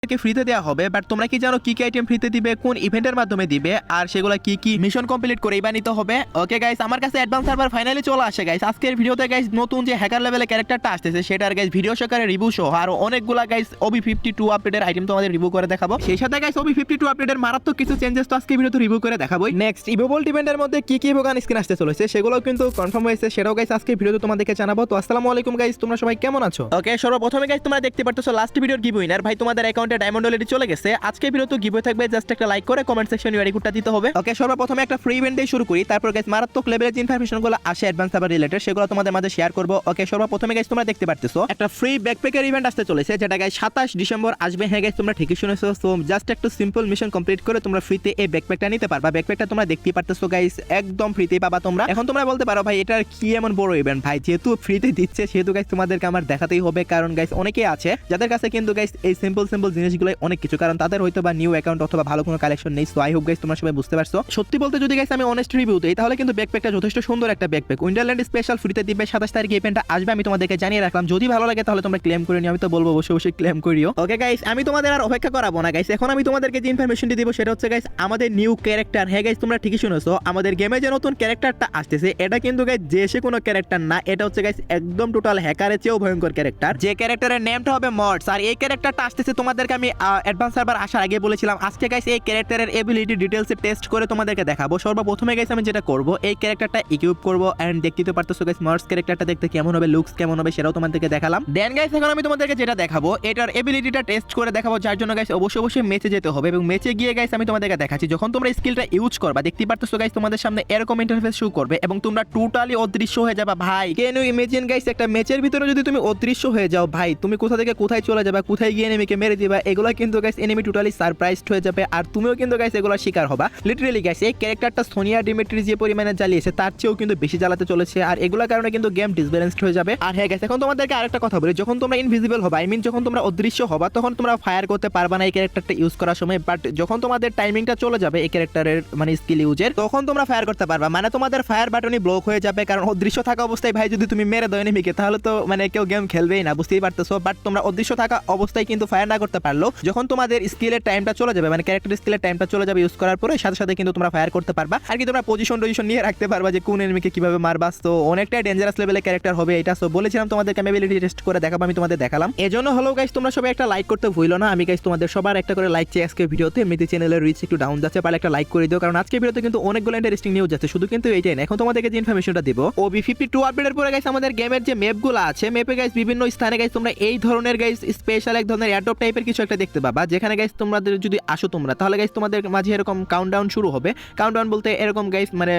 ফ্রিতে দেওয়া হবে। বাট তোমরা কি জানো কি কি আইটেম ফ্রিতে দিবে, কোন ইভেন্টের মাধ্যমে দিবে, আর সেগুলো কি কি মিশন কমপ্লিট করেই বা নিতে হবে। ওকে গাইস, আমার কাছে অ্যাডভান্স সার্ভার ফাইনালি চলে আসে গাইস। আজকের ভিডিওতে গাইস নতুন যে হ্যাকার লেভেলের ক্যারেক্টারটা আসতেছে সেটার গাইস ভিডিও সহকারে রিভিউ সহ আর অনেকগুলা গাইস OB52 আপডেটের আইটেম তোমাদের রিভিউ করে দেখাবো। সেই সাথে গাইস OB52 আপডেটের মারাত্মক কিছু চেঞ্জেস তো আজকে ভিডিওতে রিভিউ করে দেখাবো। নেক্সট ইভোভোল্ট ইভেন্টের মধ্যে কি কি ভোগান স্ক্রিন আসতে চলেছে সেগুলো কিন্তু কনফার্ম হয়েছে, সেটাও গাইস আজকে ভিডিওতে তোমাদেরকে জানাবো। তো আসসালামু আলাইকুম গাইস, তোমরা সবাই কেমন আছো? ওকে, সর্বপ্রথমে গাইস তোমরা দেখতে পারতেছো লাস্ট ভিডিওর গিভ উইনার ভাই তোমাদের অ্যাকাউন্টে ডায়মন্ড অলরেডি চলে গেছে। আজকে ভিডিওতে গিভওয়ে থাকবে, জাস্ট একটা লাইক করে কমেন্ট সেকশনে ইউআইডি কোডটা দিতে হবে। ওকে, সর্বপ্রথমে একটা ফ্রি ইভেন্ট দিয়ে শুরু করি, তারপর গাইস মারাত্মক লেভেলের যে ইনফরমেশনগুলো আসে অ্যাডভান্স সার্ভার রিলেটেড সেগুলো তোমাদের মাঝে শেয়ার করব। ওকে, সর্বপ্রথমে গাইস তোমরা দেখতে পারতেছো একটা ফ্রি ব্যাকপ্যাকের ইভেন্ট আসতে চলেছে, যেটা গাইস 27 ডিসেম্বর আসবে। হ্যাঁ গাইস, তোমরা ঠিকই শুনেছো। সো জাস্ট একটা সিম্পল মিশন কমপ্লিট করে তোমরা ফ্রিতে এই ব্যাকপ্যাকটা নিতে পারবা। ব্যাকপ্যাকটা তোমরা দেখতেই পারতেছো গাইস, একদম ফ্রিতেই পাবা তোমরা। এখন তোমরা বলতে পারো ভাই এটার কি এমন বড় ইভেন্ট? ভাই যেহেতু ফ্রিতে দিচ্ছে সেহেতু গাইস তোমাদেরকে আমার দেখাতেই হবে, কারণ গাইস অনেকেই আছে যাদের কাছে কিন্তু গাইস এই সিম্পল জিনিসগুলো অনেক কিছু, কারণ তাদের হয়তো বা নিউ অ্যাকাউন্ট অথবা ভালো কোনো কালেকশন নেই। সো আই হোপ গাইস তোমরা সবাই বুঝতে পারছো। সত্যি বলতে যদি গাইস আমি অনেস্ট রিভিউ দেই তাহলে কিন্তু ব্যাকপ্যাকটা যথেষ্ট সুন্দর একটা ব্যাকপ্যাক। উইন্ডারল্যান্ড স্পেশাল ফ্রিতে দিবে 27 তারিখে ইভেন্টটা আসবে, আমি তোমাদেরকে জানিয়ে রাখলাম। যদি ভালো লাগে তাহলে তোমরা ক্লেম করে নিও, আমি তো বলবো অবশ্যই ক্লেম করিও। ওকে গাইস, আমি তোমাদের আর অপেক্ষা করাবো না গাইস, এখন আমি তোমাদেরকে যে ইনফরমেশনটি দিব সেটা হচ্ছে গাইস আমাদের নিউ ক্যারেক্টার। হ্যাঁ গাইস, তোমরা ঠিকই শুনেছো, আমাদের গেমে যে নতুন ক্যারেক্টারটা আসতেছে এটা কিন্তু গাইস যে সে কোনো ক্যারেক্টার না, এটা হচ্ছে গাইস একদম টোটাল হ্যাকারের চেয়েও ভয়ঙ্কর ক্যারেক্টার। যে ক্যারেক্টারের নেমটা হবে মডস, আর এই ক্যারেক্টারটা আসতেছে তোমাদেরকে আমি অ্যাডভান্স সার্ভার আসার আগে বলেছিলাম। আজকে গাইস এই ক্যারেক্টারের এবিলিটি ডিটেইলসে টেস্ট করে তোমাদেরকে দেখাবো। সর্বপ্রথমে গাইস আমি যেটা করব, এই ক্যারেক্টারটা ইকুইপ করব এন্ড দেখতে পারতেছো গাইস মডস ক্যারেক্টারটা দেখতে কেমন হবে, লুকস কেমন হবে সেটাও তোমাদেরকে দেখালাম। দেন গাইস এখন আমি তোমাদেরকে যেটা দেখাবো এটার এবিলিটিটা টেস্ট করে দেখাবো, যার জন্য গাইস অবশ্যই ম্যাচে যেতে হবে এবং ম্যাচে গিয়ে গাইস আমি তোমাদেরকে দেখাচ্ছি যখন তোমরা স্কিলটা ইউজ করবা দেখতে পারতেছো গাইস তোমাদের সামনে এরকম ইন্টারফেস শো করবে এবং তোমরা টোটালি অদৃশ্য হয়ে যাবে। ভাই ক্যান ইউ ইমাজিন গাইস, একটা ম্যাচের ভিতরে যদি তুমি অদৃশ্য হয়ে যাও ভাই, তুমি কোথা থেকে কোথায় চলে যাবে, কোথায় গিয়ে এনিমিকে মেরে দিবা, এগুলা কিন্তু গাইস এনিমি টোটালি সারপ্রাইজড হয়ে যাবে আর তুমিও কিন্তু গাইস এগুলা শিকার হবা। লিটারালি গাইস এই ক্যারেক্টারটা সোনিয়া ডিমিট্রি যে পরিমাণে জ্বালিয়েছে তার চেয়েও কিন্তু বেশি জ্বালাতে চলেছে, আর এগুলোর কারণে কিন্তু গেম ডিসব্যালেন্সড হয়ে যাবে। আর হ্যাঁ গাইস, এখন তোমাদেরকে আরেকটা কথা বলি, যখন তোমরা ইনভিজিবল হবা, আই মিন যখন তোমরা অদৃশ্য হবা, তখন তোমরা ফায়ার করতে পারবা না এই ক্যারেক্টারটা ইউজ করার সময়। বাট যখন তোমাদের টাইমিংটা চলে যাবে এই ক্যারেক্টারের মানে স্কিল ইউজের, তখন তোমরা ফায়ার করতে পারবা। মানে তোমাদের ফায়ার বাটনই ব্লক হয়ে যাবে, কারণ অদৃশ্য থাকা অবস্থায় ভাই যদি তুমি মেরে দাও এনিমিকে তাহলে তো মানে কেউ গেম খেলবেই না, বুঝতেই পারতেছো। বাট তোমরা অদৃশ্য থাকা অবস্থায় কিন্তু ফায়ার না করতে পারলো, যখন তোমাদের স্কিলের টাইমটা চলে যাবে মানে ক্যারেক্টার স্কিলের টাইমটা চলে যাবে ইউজ করার পরে সাথে সাথে কিন্তু তোমরা ফায়ার করতে পারবা। আর কি তোমরা পজিশন নিয়ে রাখতে পারবা যে কোন এনিমিকে কিভাবে মারবা। তো অনেকটাই ডেঞ্জারাস লেভেলের ক্যারেক্টার হবে এটা। সো বলেছিলাম তোমাদেরকে আমি এবিলিটি টেস্ট করে দেখাবো, আমি তোমাদের দেখালাম। এজন্য হলো গাইস তোমরা সবাই একটা লাইক করতে ভুলো না। আমি গাইস তোমাদের সবার একটা করে লাইক চাই আজকে ভিডিওতে। এমনিতে চ্যানেলের রিচ একটু ডাউন যাচ্ছে, পারলে একটা লাইক করে দিও, কারণ আজকে ভিডিওতে কিন্তু অনেকগুলো ইন্টারেস্টিং নিউজ আছে, শুধু কিন্তু এইটাই না। এখন তোমাদেরকে যে ইনফরমেশনটা দিব OB52 আপডেটের পরে গাইস আমাদের গেমের যে ম্যাপগুলো আছে, ম্যাপে গাইস বিভিন্ন স্থানে গাইস তোমরা এই ধরনের গাইস স্পেশাল এক ধরনের এয়ারড্রপ টাইপের কিছু একটা দেখতে পাবা, যেখানে গাইস তোমাদের যদি আসো তোমরা তাহলে গাইস তোমাদের মাঝে এরকম কাউন্টডাউন শুরু হবে। কাউন্টডাউন বলতে এরকম গাইস মানে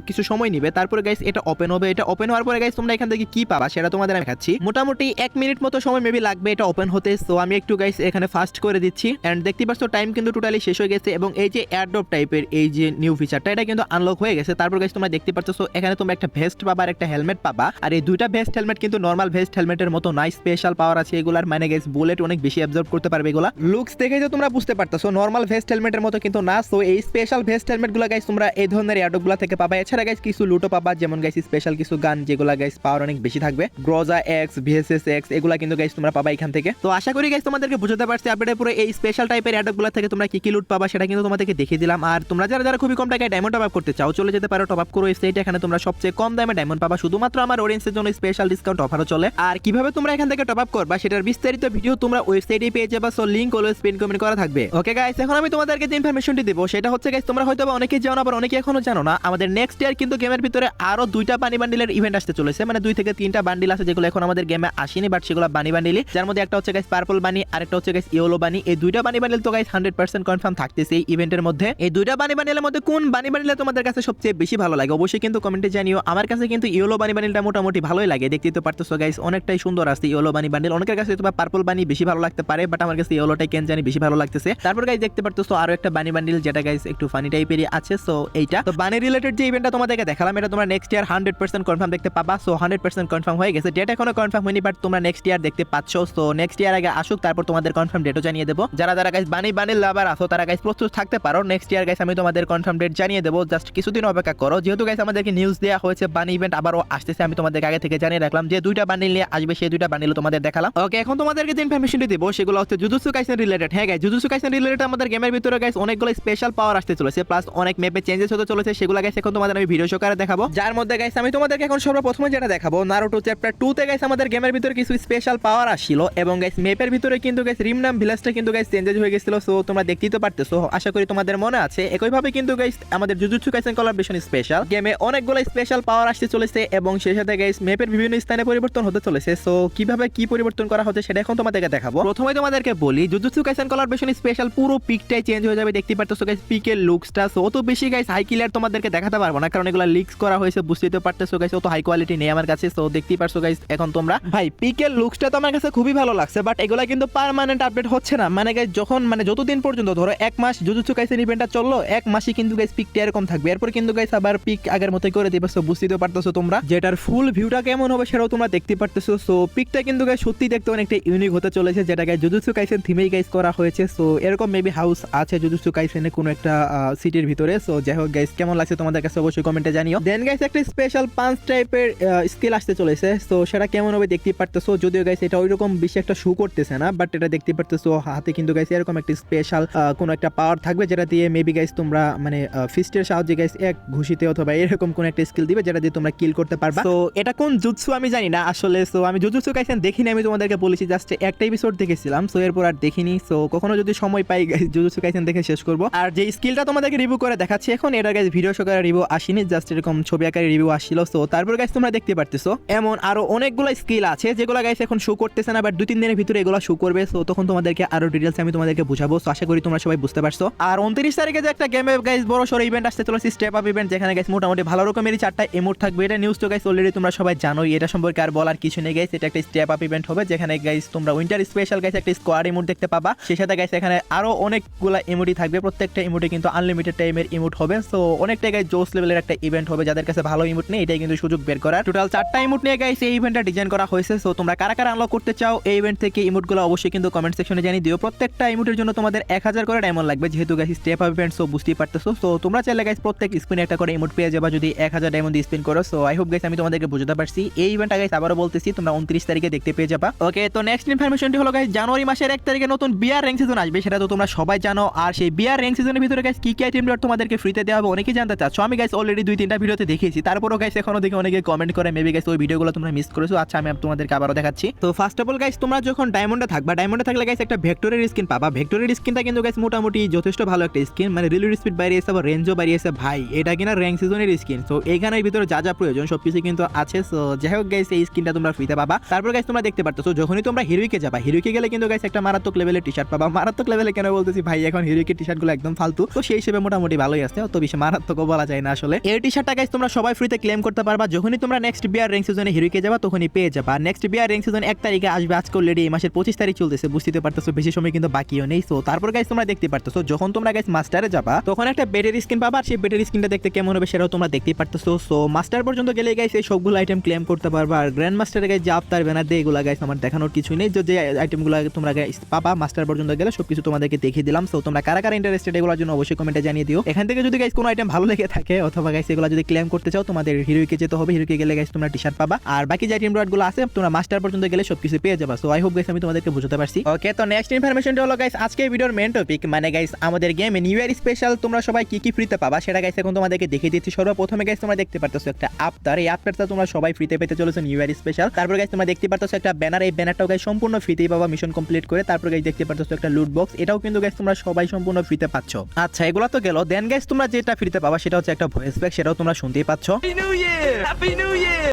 কিছু সময় নিবে, তারপরে গাইস এটা ওপেন হবে। এটা ওপেন হওয়ার পরে গাইস তোমরা এখান থেকে কি পাবা সেটা তোমাদের আমি দেখাচ্ছি। মোটামুটি 1 মিনিট মতো সময় মেবি লাগবে এটা ওপেন হতে। সো আমি একটু গাইস এখানে ফাস্ট করে দিচ্ছি এন্ড দেখতে পাচ্ছ টাইম কিন্তু টোটালি শেষ হয়ে গেছে এবং এই যে এয়ারড্রপ টাইপের এই যে নিউ ফিচারটা এটা কিন্তু আনলক হয়ে গেছে। তারপর গাইস তোমরা দেখতে পাচ্ছ এখানে তোমরা একটা ভেস্ট পাবা আর একটা হেলমেট পাবা, আর এই দুইটা ভেস্ট হেলমেট কিন্তু নরমাল ভেস্ট হেলমেটের মতো নাই, স্পেশাল পাওয়ার আছে এগুলার। মানে গাইস বুলেট অনেক বেশি অ্যাবজর্ব করতে পারবে এগুলা। লুকস দেখে যে তোমরা বুঝতে পারতেছো নরমাল ভেস্ট হেলমেটের মতো কিন্তু না। সো এই স্পেশাল ভেস্ট হেলমেটগুলো গাইস তোমরা এই ধরনের এয়ারড্রপগুলো থেকে পাবা। এছাড়া গাইস কিছু লুটও পাবা, যেমন গাইস স্পেশাল কিছু গান যেগুলা গাইস পাওয়ার অনেক বেশি থাকবে, গ্রোজা এক্স, ভিএসএস এক্স, এগুলা কিন্তু গাইস তোমরা পাবা এখান থেকে। তো আশা করি গাইস তোমাদেরকে বুঝতে পারছি আপডেটের পুরো এই স্পেশাল টাইপের এয়ারড্রপগুলো থেকে তোমরা কি লুট পাবা সেটা কিন্তু তোমাদেরকে দেখিয়ে দিলাম। আর তোমরা যারা খুবই কম টাকায় ডায়মন্ড টপ আপ করতে চাও চলে যেতে পারো টপ আপ করো ওয়েবসাইট, এখানে তোমরা সবচেয়ে কম দামে ডায়মন্ড পাবা, শুধুমাত্র আমার অডিয়েন্সের জন্য স্পেশাল ডিসকাউন্ট অফারও চলে। আর কিভাবে তোমরা এখান থেকে টপ আপ করবা সেটার বিস্তারিত ভিডিও তোমরা ওয়েবসাইটে পেয়ে যাবা। So link always pin comment করা থাকবে। ওকে গাইস, এখন আমি তোমাদেরকে যে ইনফরমেশনটি দেব সেটা হচ্ছে গাইস তোমরা হয়তো অনেকেই জানো আবার অনেকে এখনো জানো না, আমাদের নেক্সট ইয়ার কিন্তু গেমের ভিতরে আরো 2টা বানি বান্ডিলের ইভেন্ট আসতে চলেছে। মানে 2 থেকে 3টা বান্ডিল আছে যেগুলো এখন আমাদের গেমে আসেনি, বাট সেগুলো বানি বান্ডিলই, যার মধ্যে একটা হচ্ছে গাইস পার্পল বানি আর একটা হচ্ছে গাইস ইয়েলো বানি। এই 2টা বানি বান্ডিল তো গাইস 100% কনফার্ম থাকতেছে এই ইভেন্টের মধ্যে। এই 2টা বানি বান্ডিলের মধ্যে কোন বানি বান্ডিল তোমাদের কাছে সবচেয়ে বেশি ভালো লাগে অবশ্যই কিন্তু কমেন্টে জানিও। আমার কাছে কিন্তু ইয়েলো বানি বান্ডিলটা মোটামুটি ভালোই লাগে, দেখতেই তো পারতেছো গাইস অনেকটাই সুন্দর আছে ইয়েলো বানি বান্ডিল। অনেকের কাছে হয়তো পার্পল বানি বেশি ভালো লাগতে পারে, বাট আমার কাছে ইয়েলোটাই কেন জানি বেশি ভালো লাগতেছে। তারপর গাইস দেখতে পারতেছো আরো একটা বানি বান্ডিল যেটা গাইস একটু ফানি টাইপেরই আছে। সো এইটা তো বানি রিলেটেড যে ইভেন্টটা তোমাদেরকে দেখালাম এটা তোমরা নেক্সট ইয়ার 100% কনফার্ম দেখতে পাবা। সো 100% কনফার্ম হয়ে গেছে, ডেট এখনো কনফার্ম হয়নি, বাট তোমরা নেক্সট ইয়ার দেখতে পাচ্ছ। সো নেক্সট ইয়ার আগে আসুক তারপর তোমাদের কনফার্ম ডেটও জানিয়ে দেবো। যারা গাইস বানি বান্ডিল লাভার আছো তারা গাইস প্রস্তুত থাকতে পারো, নেক্সট ইয়ার গাইস আমি তোমাদের কনফার্ম ডেট জানিয়ে দেবো, জাস্ট কিছুদিন অপেক্ষা করো। যেহেতু গাইস আমাদেরকে নিউজ দেওয়া হয়েছে বানি ইভেন্ট আবারও আসতেছে, আমি তোমাদেরকে আগে থেকে জানিয়ে রাখলাম যে 2টা বান্ডিল নিয়ে আসবে, সেই 2টা বান্ডিল তোমাদের দেখালাম। ওকে, এখন তোমাদেরকে যে ইনফরমেশনটি দেবো সেগুলো হচ্ছে জুজুৎসু কাইসেন রিলেটেড। হ্যাঁ গাইস, জুজুৎসু কাইসেন রিলেটেড আমাদের গেমের ভিতরে গাইস অনেকগুলো স্পেশাল পাওয়ার আসতে চলেছে, প্লাস অনেক ম্যাপে চেঞ্জেস হতে চলেছে। সেগুলো গাইস এখন তোমাদের আমি ভিডিও সহকারে দেখাবো, যার মধ্যে গাইস আমি তোমাদেরকে এখন সর্বপ্রথমে যেটা দেখাবো, নারুটো চ্যাপ্টার 2 তে গাইস আমাদের গেমের ভিতরে কিছু স্পেশাল পাওয়ার আসছিল এবং গাইস ম্যাপের ভিতরে কিন্তু গাইস রিমনাম ভিলেজটা কিন্তু গাইস চেঞ্জেস হয়ে গেছিল। সো তোমরা দেখতেই তো পারতেছো, আশা করি তোমাদের মনে আছে। একইভাবে কিন্তু গাইস আমাদের জুজুৎসু কাইসেন কোলাবরেশন স্পেশাল গেমে অনেকগুলো স্পেশাল পাওয়ার আসতে চলেছে এবং সেই সাথে গাইস ম্যাপের বিভিন্ন স্থানে পরিবর্তন হতে চলেছে। সো কিভাবে কি পরিবর্তন করা হচ্ছে সেটা এখন তোমাদেরকে দেখাবো। প্রথমে তোমাদেরকে বলি, জুজুৎসু কাইসেন কোলাবরেশন স্পেশাল পুরো পিকটাই চেঞ্জ হয়ে যাবে, দেখতে পারতেছো গাইস পিকের লুকসটা। সো অত বেশি গাইস হাই ক্লিয়ার তোমাদেরকে দেখাতে পারবো না, কারণ এগুলো লিক্স করা হয়েছে, বুঝতেই তো পারতেছো গাইস অত হাই কোয়ালিটি নেই আমার কাছে। সো দেখতেই পারছো গাইস এখন তোমরা, ভাই পিকের লুকসটা তো আমার কাছে খুবই ভালো লাগছে, বাট এগুলা কিন্তু পার্মানেন্ট আপডেট হচ্ছে না। মানে গাইস যখন যতদিন পর্যন্ত ধরো এক মাস জুজুৎসু কাইসেন ইভেন্টটা চললো, এক মাসই কিন্তু গাইস পিকটা এরকম থাকবে, এরপর কিন্তু গাইস আবার পিক আগের মতোই করে দিবে। সো বুঝতেই তো পারতেছো তোমরা, যেটার ফুল ভিউটা কেমন হবে সেটাও তোমরা দেখতে পারতেছো। সো পিকটা কিন্তু গাইস সত্যি দেখতে অনেকটা ইউনিক হতে চলেছে, যেটা গাইস জুজুৎসু কাইসেন থিমেই গাইস করা হয়েছে। সো এরকম মেবি হাউস আছে জুজুৎসু কাইসেনে কোনো একটা সিটির ভিতরে। সো যাই হোক গাইস, কেমন লাগছে তোমাদের কাছে অবশ্যই কমেন্টে জানিও। দেন গাইস একটা স্পেশাল পাঁচ টাইপের স্কিল আসতে চলেছে, সো সেটা কেমন হবে দেখতে পারতেছো। যদিও গাইস এটা ওইরকম বেশি একটা শো করতেছে না, বাট এটা দেখতে পারতেছো হাতে কিন্তু গাইস এরকম একটা স্পেশাল কোনো একটা পাওয়ার থাকবে, যেটা দিয়ে মেবি গাইস তোমরা ফিস্টের সাহায্যে গাইস এক ঘুষিতে অথবা এরকম কোন একটা স্কিল দিবে, যেটা দিয়ে তোমরা কিল করতে পারবা। তো এটা কোন জুৎসু আমি জানি না আসলে। সো আমি জুজুৎসু কাইসেন দেখিনি, আমি তোমাদেরকে বলেছি জাস্ট একটা এপিসোড দেখেছিলাম। সো এরপর আর দেখিনি। সো কখনো যদি সময় পাই গাইস জুজুৎসু কাইসেন দেখে শেষ করব। আর যে স্কিলটা তোমাদেরকে রিভিউ করে দেখাচ্ছি এখন, এটা গাইস ভিডিও সহকারে রিভিউ আসেনি, জাস্ট এরকম ছবি আকারে রিভিউ আসছিল। সো তারপর গাইস তোমরা দেখতে পারতেছো এমন আরো অনেকগুলো স্কিল আছে যেগুলো গাইস এখন শো করতেছে না, বাট 2-3 দিনের ভিতরে এগুলো শো করবে। সো তখন তোমাদেরকে আরো ডিটেইলস আমি তোমাদেরকে বুঝাবো। সো আশা করি তোমরা সবাই বুঝতে পারছো। আর 29 তারিখে যে একটা গেমে গাইস বড় সড় ইভেন্ট আসতে চলেছে, স্টেপ আপ ইভেন্ট, যেখানে গাইস মোটামুটি ভালো রকমেরই 4টা ইমোট থাকবে। এটা নিউজ তো গাইস অলরেডি তোমরা সবাই জানোই, এটা সম্পর্কে আর বলার কিছু নেই গাইস। এটা একটা স্টেপ আপ ইভেন্ট হবে, যেখানে গাইস তোমরা উইন্টার স্পেশাল গাইস একটা স্কোয়াড ইমোট দেখতে পাবা। সেই সাথে গাইস এখানে আরো অনেকগুলা ইমোটই থাকবে, প্রত্যেকটা ইমোটে কিন্তু আনলিমিটেড টাইমের ইমোট হবে। সো অনেকটাই গাইস জোস লেভেলের একটা ইভেন্ট হবে, যাদের কাছে ভালো ইমোট নেই এটাই কিন্তু সুযোগ বের করার। টোটাল 4টা ইমোট নিয়ে গাইস এই ইভেন্টটা ডিজাইন করা হয়েছে। সো তোমরা কারা কারা আনলক করতে চাও এই ইভেন্ট থেকে ইমোটগুলো অবশ্যই কিন্তু কমেন্ট সেকশনে জানিয়ে দিও। প্রত্যেকটা ইমোটের জন্য তোমাদের 1000 করে ডায়মন্ড লাগবে, যেহেতু guys step up event. So বুঝতেই পারতেছো। সো তোমরা চাইলে গাইস প্রত্যেক স্পিনে একটা করে ইমোট পেয়ে যাবা যদি 1000 ডায়মন্ড দিয়ে স্পিন করো। সো আই হোপ গাইস আমি তোমাদেরকে বুঝাতে পারছি। এই ইভেন্টটা গাইস আবারও বলতেছি তোমরা 29 তারিখে দেখতে পেয়ে যাবা। ওকে, তো নেক্সট ইনফরমেশনটি হলো গাইস জানুয়ারি মাসের 1 তারিখে নতুন বিআর র্যাঙ্ক সিজন আসবে, সেটা তো তোমরা সবাই জানো। আর সেই বিআর র্যাঙ্ক সিজনের ভিতরে গাইস কি কি আইটেম তোমাদেরকে ফ্রিতে দেওয়া হবে অনেকেই জানতে চাচ্ছ। আমি গাইস অলরেডি 2-3টা ভিডিওতে দেখিয়েছি, তারপরও গাইস এখনো দেখে অনেকে কমেন্ট করে, মেবি গাইস ওই ভিডিওগুলো তোমরা মিস করেছো। আচ্ছা আমি তোমাদেরকে আবারও দেখাচ্ছি। তো ফার্স্ট অফ অল গাইস তোমরা যখন ডায়মন্ডে থাকবা, ডায়মন্ডে থাকলে গাইস একটা ভেক্টরের স্কিন পাবা। ভেক্টরের স্কিনটা কিন্তু গাইস মোটামুটি যথেষ্ট ভালো একটা স্কিন, মানে রিলোড স্পিড বাড়িয়েছে বা রেঞ্জও বাড়িয়েছে ভাই, এটা কিনা র্যাঙ্ক সিজনের স্কিন। তো এইখানের ভিতরে যা যা প্রয়োজন সবকিছু কিন্তু আছে। সো যাই হোক গাইস এই স্কিনটা তোমরা ফ্রিতে পাবা। তারপর গাইস তোমরা দেখতে পারতেছো যখনই তোমরা হিরোইকে যাবা, হিরোইকে গেলে কিন্তু গাইস একটা মারাত্মক লেভেলের টি শার্ট পাবা। মারাত্মক লেভেলে কেন বলতেছি ভাই, এখন হিরোইকের টি শার্টগুলো একদম ফালতু, তো সেই হিসেবে মোটামুটি ভালোই আছে, অত বেশি মারাত্মকও বলা যায় না আসলে। এই টি শার্টটা গাইস তোমরা সবাই ফ্রিতে ক্লেম করতে পারবা যখনই তোমরা নেক্সট বিআর র্যাঙ্ক সিজনে হিরোইকে যাবা, তখনই পেয়ে যাবা। নেক্সট বিআর র্যাঙ্ক সিজন 1 তারিখে আসবে, আজকে অলরেডি এই মাসের 25 তারিখ চলতেছে, বুঝতে পারতেছো বেশি সময় কিন্তু বাকিও নেই। সো তারপর গাইস তোমরা দেখতে পারতেছো যখন তোমরা গাইস মাস্টারে যাবা, তখন একটা বেডের স্কিন পাবা, আর সেই বেডের স্কিনটা দেখতে কেমন হবে সেটাও তোমরা দেখতেই পারতেছো। সো মাস্টার পর্যন্ত গেলে গাইস এই সবগুলো আইটেম ক্লেম করতে পারবা। আর গ্র্যান্ড মাস্টারে গাইস যে আফতার ব্যানার দিয়ে এগুলা গাইস আমার দেখানোর কিছু নেই, যে আইটেমগুলো তোমরা গাইস পাবা মাস্টার পর্যন্ত গেলে সবকিছু তোমাদেরকে দেখিয়ে দিলাম। সো তোমরা কারা কারা ইন্টারেস্টেড এগুলোর জন্য অবশ্যই কমেন্টে জানিয়ে দিও। এখান থেকে যদি গাইস কোনো আইটেম ভালো লেগে থাকে অথবা গাইস এগুলো যদি ক্লেম করতে চাও, তোমাদের হিরোইকে যেতে হবে, হিরোইকে গেলে গাইস তোমরা টি শার্ট পাবা। আর বাকি যে আইটেম গুলো আছে তোমরা মাস্টার পর্যন্ত গেলে সবকিছু পেয়ে যাবা। সো আই হোপ গাইস আমি তোমাদেরকে বুঝাতে পারছি। ওকে, তো নেক্সট ইনফরমেশনটা হলো গাইস আজকে ভিডিওর মেইন টপিক, মানে গাইস আমাদের গেমে নিউ ইয়ার স্পেশাল তোমরা সবাই কি কি ফ্রিতে পাবা সেটা গাইস এখন তোমাদেরকে দেখিয়ে দিচ্ছি। সর্বপ্রথমে গাইস তোমরা দেখতে পারতেছো একটা আফতার, এই আফতারটা তোমরা সবাই ফ্রিতে পেতে চলেছো নিউ ইয়ার স্পেশাল। তারপর গাইস তোমরা দেখতে পারতেছো একটা ব্যানার, এই ব্যানারটাও গাইস সম্পূর্ণ ফ্রিতেই পাবা মিশন কমপ্লিট করে। তারপর গাইস দেখতে পারতেছো একটা লুট বক্স, এটাও কিন্তু গাইস তোমরা সবাই সম্পূর্ণ ফ্রিতে পাচ্ছ। আচ্ছা এগুলো তো গেল, দেন গাইস তোমরা যেটা ফ্রিতে পাবা সেটা হচ্ছে একটা ভয়েস প্যাক, সেটাও তোমরা শুনতেই পাচ্ছ।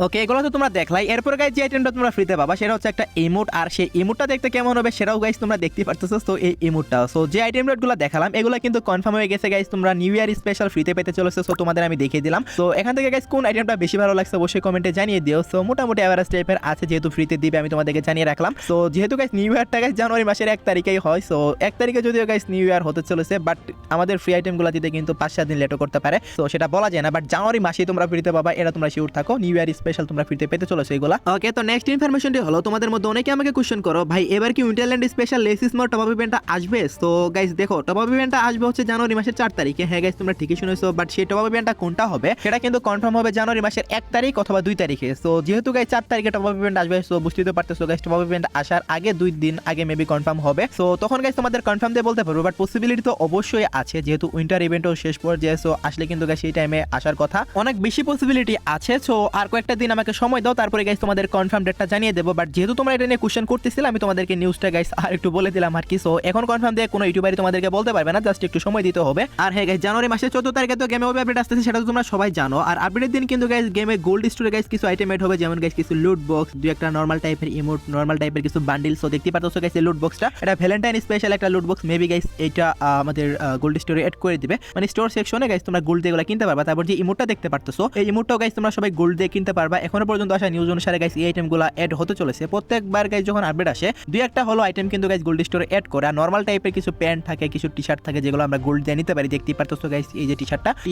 ওকে, এগুলো তো তোমরা দেখলাই। এরপর গাইস যে আইটেমটা তোমরা ফ্রিতে পাবা সেটা হচ্ছে একটা ইমোট, আর সেই ইমোটটা দেখতে কেমন হবে সেটাও গাইস তোমরা দেখতে পারতেছো। তো এই ইমোটটা, সো যে আইটেমগুলো দেখালাম এগুলো কিন্তু কনফার্ম হয়ে গেছে গাইস, তোমরা নিউ ইয়ার স্পেশাল ফ্রিতে পেতে চলেছো। সো তোমাদের আমি দেখিয়ে দিলাম। সো এখান থেকে গাইস কোন আইটেমটা বেশি ভালো লাগছে অবশ্যই কমেন্টে জানিয়ে দিও। সো মোটামুটি এভারেজ টাইপের আছে, যেহেতু ফ্রিতে দিবে আমি তোমাদেরকে জানিয়ে রাখলাম। সো যেহেতু গাইস নিউ ইয়ারটা গাইস জানুয়ারি মাসের 1 তারিখেই হয়, সো 1 তারিখে যদিও গাইস নিউ ইয়ার হতে চলেছে, বাট আমাদের ফ্রি আইটেমগুলো দিতে কিন্তু 5-7 দিন লেটও করতে পারে। সো সেটা বলা যায় না, বাট জানুয়ারি মাসেই তোমরা ফ্রিতে পাবা, এটা তোমরা শিওর থাকো। নিউ ইয়ার স্পেশাল তোমরা ফ্রিতে পেতে চলেছো এগুলা। ওকে, তো নেক্সট ইনফরমেশনটি হলো তোমাদের মধ্যে অনেকে আমাকে কোশ্চেন করো, ভাই এবার কি উইন্টারল্যান্ড স্পেশাল লেসিস মোর টপ আপ ইভেন্টটা আসবে? সো গাইস দেখো, টপ আপ ইভেন্টটা আসবে হচ্ছে জানুয়ারি মাসের 4 তারিখে। হ্যাঁ গাইস তোমরা ঠিকই শুনেছো, বাট সেই টপ আপ ইভেন্টটা কোনটা হবে সেটা কিন্তু কনফার্ম হবে জানুয়ারি মাসের 1 তারিখ অথবা 2 তারিখে। সো যেহেতু গাইস 4 তারিখে টপ আপ ইভেন্ট আসবে, সো বুঝতেই তো পারতেছো গাইস টপ আপ ইভেন্ট আসার আগে 2 দিন আগে মেবি কনফার্ম হবে। সো তখন গাইস তোমাদের কনফার্ম দিয়ে বলতে পারবো, বাট পসিবিলিটি তো অবশ্যই আছে, যেহেতু উইন্টার ইভেন্টও শেষ পর্যায়ে। সো আসলে কিন্তু গাইস সেই টাইমে আসার কথা, অনেক বেশি পসিবিলিটি আছে। সো আর কয়েকটা দিন আমাকে সময় দাও, তারপরে গাইস তোমাদের কনফার্ম ডেটটা জানিয়ে দেবো। বাট যেহেতু তোমরা এটা নিয়ে কোশ্চেন করতেছিল, আমি তোমাদেরকে নিউজটা গাইস আর একটু বলে দিলাম আর কি। সো এখন কনফার্ম দিয়ে কোনো ইউটিউবারই তোমাদেরকে বলতে পারবে না, জাস্ট একটু সময় দিতে হবে। আর হ্যাঁ গাইস, জানুয়ারি মাসের 14 তারিখে তো গেমে ওয়েব আপডেট আসতেছে, সেটা তো তোমরা সবাই জানো। আর আপডেটের দিন কিন্তু গাইস গেমে গোল্ড স্টোরে গাইস কিছু আইটেম এড হবে, যেমন গাইস কিছু লুট বক্স, দুই একটা নরমাল টাইপের ইমোট, নরমাল টাইপের কিছু বান্ডিল। সো দেখতে পাচ্ছ গাইস এই লুট বক্সটা, এটা ভ্যালেন্টাইন স্পেশাল একটা লুট বক্স। মেবি গাইস এটা আমাদের গোল্ড স্টোরে এড করে দিবে, মানে স্টোর সেকশনে গাইস তোমরা গোল্ড দিয়ে এগুলো কিনতে পারবা। তারপর যে ইমোটটা দেখতে পারতেছো, এই ইমোটটাও গাইস তোমরা সবাই গোল্ড দিয়ে কিনতে পারবা। এখনো পর্যন্ত আসা নিউজ অনুসারে গাইস এই আইটেমগুলো এড হতে চলেছে। প্রত্যেকবার গাইস যখন আপডেট আসে, দুই একটা হলো আইটেম কিন্তু গাইস গোল্ড স্টোরে এড করে। আর নরমাল টাইপের কিছু প্যান্ট থাকে, কিছু টি শার্ট থাকে, যেগুলো আমরা গোল্ড দিয়ে নিতে পারি। দেখতে পারতেছো গাইস এই যে টি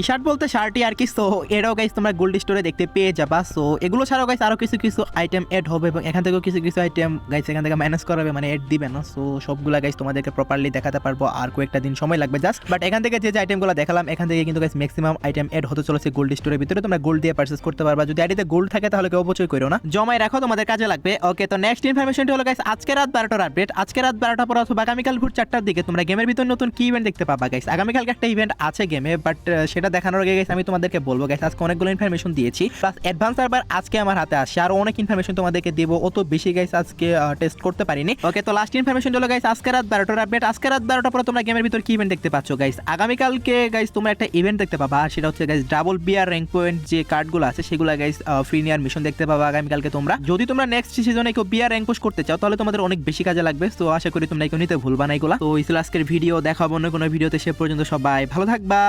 শার্ট বলতে শার্টই আর কি। সো এটাও গাইস তোমরা গোল্ড স্টোরে দেখতে পেয়ে যাবা। সো এগুলো ছাড়াও গাইস আরো কিছু কিছু আইটেম এড হবে, এবং এখান থেকেও কিছু কিছু আইটেম গাইস এখান থেকে মাইনাস করাবে, মানে এড দিবে না। সো সবগুলা গাইস তোমাদেরকে প্রপারলি দেখাতে পারবো, আর কয়েকটা দিন সময় লাগবে জাস্ট। বাট এখান থেকে যে আইটেমগুলো দেখালাম, এখান থেকে কিন্তু গাইস ম্যাক্সিমাম আইটেম এড হতে চলেছে গোল্ড স্টোরের ভিতরে। তোমরা গোল্ড দিয়ে পারচেজ করতে পারবা। যদি আইডিতে গোল্ড থাকে তাহলে কেউ অপচয় করো না, জমায় রাখো, তোমাদের কাজে লাগবে। ওকে, তো নেক্সট ইনফরমেশনটি হলো গাইস আজকে রাত 12টার আপডেট। আজকে রাত 12টা পর অথবা আগামীকাল ভোর 4টার দিকে তোমরা গেমের ভিতর নতুন কি ইভেন্ট দেখতে পাবা গাইস। আগামীকালকে একটা ইভেন্ট আছে গেমে, বাট সেটা দেখানোর আগে গাইস আমি তোমাদেরকে বলবো গাইস, আজকে অনেকগুলো ইনফরমেশন দিয়েছি, প্লাস অ্যাডভান্স সার্ভার আজকে আমার হাতে আসছে, আর অনেক ইনফরমেশন তোমাদেরকে দেব। অত বেশি গাইস আজকে টেস্ট করতে পারিনি। ওকে, তো লাস্ট ইনফরমেশন হলো গাইস আজকে রাত 12টার আপডেট। আজকে রাত 12টা পর তোমরা গেমের ভিতর কি ইভেন্ট দেখতে পাচ্ছ গাইস। আগামীকালকে গাইস তোমরা একটা ইভেন্ট দেখতে পাবা, আর সেটা হচ্ছে guys double BR rank point যে কার্ডগুলো আছে সেগুলো গাইস ফ্রি নেয়ার মিশন দেখতে পাবা আগামীকালকে তোমরা। যদি তোমরা নেক্সট সিজনে কেউ বিআর র্যাঙ্ক পুশ করতে চাও, তাহলে তোমাদের অনেক বেশি কাজে লাগবে। তো আশা করি তোমরা কেউ নিতে ভুলবা না এগুলা। তো এই ছিল আজকের ভিডিও, দেখা হবে অন্য কোনো ভিডিওতে। সে পর্যন্ত সবাই ভালো থাকবা।